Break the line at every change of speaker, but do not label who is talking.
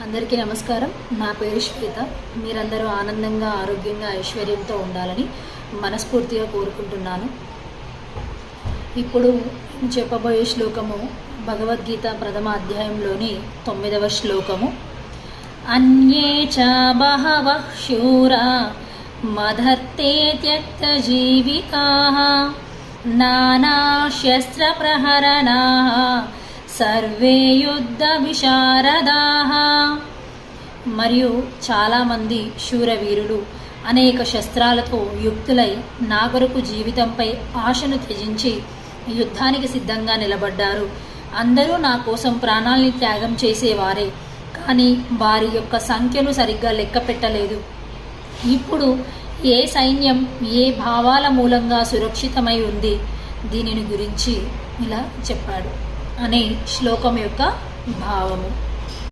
అందరికీ నమస్కారం. నా పేరు శ్వేత. మీరందరూ ఆనందంగా, ఆరోగ్యంగా, ఐశ్వర్యంతో ఉండాలని మనస్ఫూర్తిగా కోరుకుంటున్నాను. ఇప్పుడు చెప్పబోయే శ్లోకము భగవద్గీత ప్రథమ అధ్యాయంలోని 9వ శ్లోకము. అన్యే చ బహవః శూరా మదర్తే త్యక్త జీవికాః నానా శస్త్ర ప్రహరణాః సర్వే యుద్ధ విశారదాః. మరియు చాలామంది శూరవీరులు అనేక శస్త్రాలతో యుక్తులై నా కొరకు జీవితంపై ఆశను త్యజించి యుద్ధానికి సిద్ధంగా నిలబడ్డారు. అందరూ నా కోసం ప్రాణాల్ని త్యాగం చేసేవారే, కానీ వారి యొక్క సంఖ్యను సరిగ్గా లెక్క పెట్టలేదు. ఇప్పుడు ఏ సైన్యం ఏ భావాల మూలంగా సురక్షితమై ఉంది, దీనిని గురించి ఇలా చెప్పాడు అనే శ్లోకం యొక్క భావము.